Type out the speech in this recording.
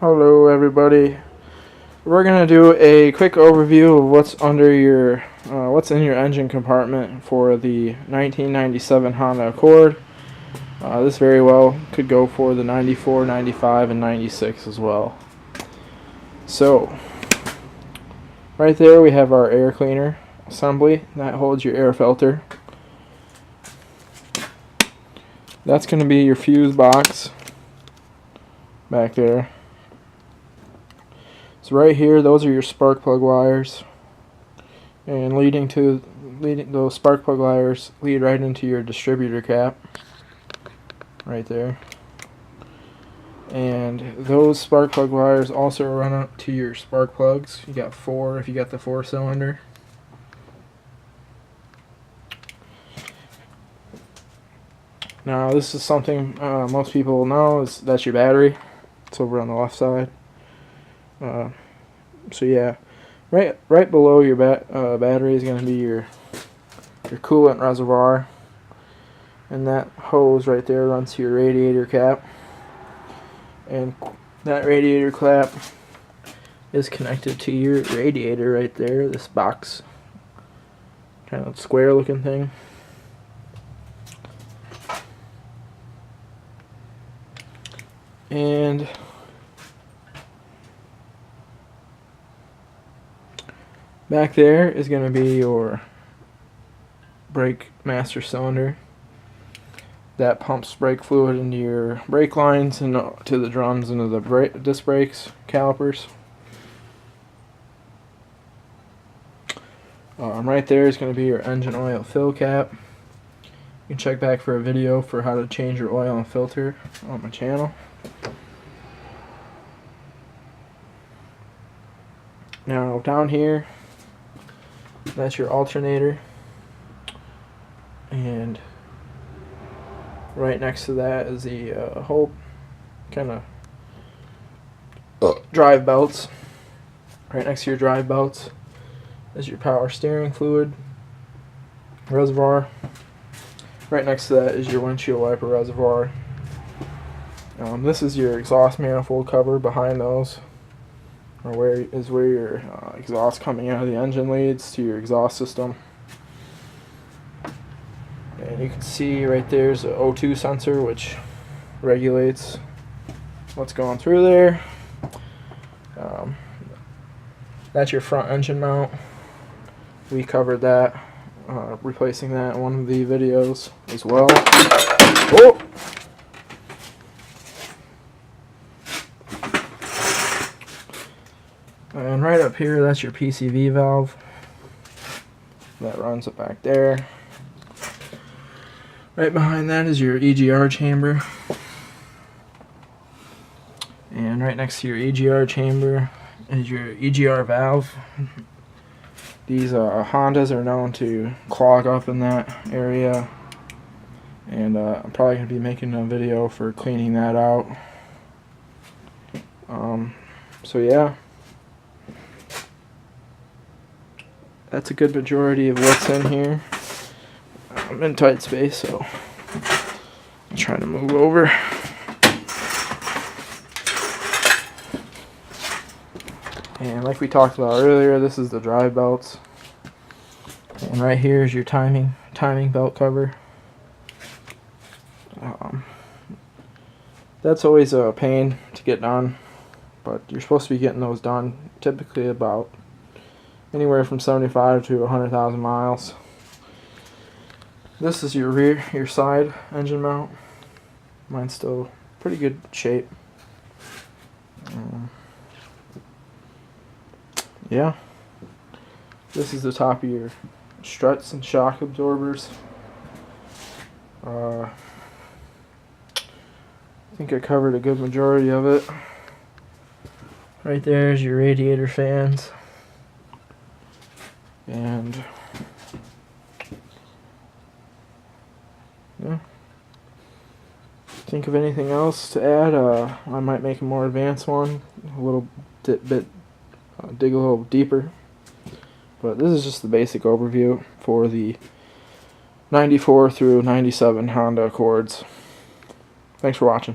Hello everybody. We're gonna do a quick overview of what's in your engine compartment for the 1997 Honda Accord. This very well could go for the 94, 95, and 96 as well. So, right there we have our air cleaner assembly that holds your air filter. That's going to be your fuse box back there. So right here, those are your spark plug wires, and those spark plug wires lead right into your distributor cap right there. And those spark plug wires also run up to your spark plugs. You got 4 if you got the 4-cylinder. Now this is something most people will know, is that's your battery. It's over on the left side. So yeah, right below your battery is going to be your coolant reservoir, and that hose right there runs to your radiator cap, and that radiator cap is connected to your radiator right there, this box, kind of square looking thing. And back there is going to be your brake master cylinder that pumps brake fluid into your brake lines and to the drums and to the disc brakes, calipers. Right there is going to be your engine oil fill cap. You can check back for a video for how to change your oil and filter on my channel. Now down here, that's your alternator, and right next to that is the whole kind of drive belts. Right next to your drive belts is your power steering fluid reservoir. Right next to that is your windshield wiper reservoir. This is your exhaust manifold cover. Behind those where your exhaust coming out of the engine leads to your exhaust system. And you can see right there's an O2 sensor which regulates what's going through there. That's your front engine mount. We covered that, replacing that in one of the videos as well. Oh! And right up here, that's your Pcv valve that runs it back there. Right behind that is your Egr chamber, and right next to your Egr chamber is your Egr valve. These Hondas are known to clog up in that area, and I'm probably going to be making a video for cleaning that out. So yeah, that's a good majority of what's in here. I'm in tight space, so I'm trying to move over. And like we talked about earlier, this is the drive belts. And right here is your timing belt cover. That's always a pain to get done, but you're supposed to be getting those done typically about anywhere from 75 to 100,000 miles. This is your side engine mount. Mine's still pretty good shape. Yeah. This is the top of your struts and shock absorbers. I think I covered a good majority of it. Right there is your radiator fans. And yeah. Think of anything else to add? I might make a more advanced one, dig a little deeper. But this is just the basic overview for the 94 through 97 Honda Accords. Thanks for watching.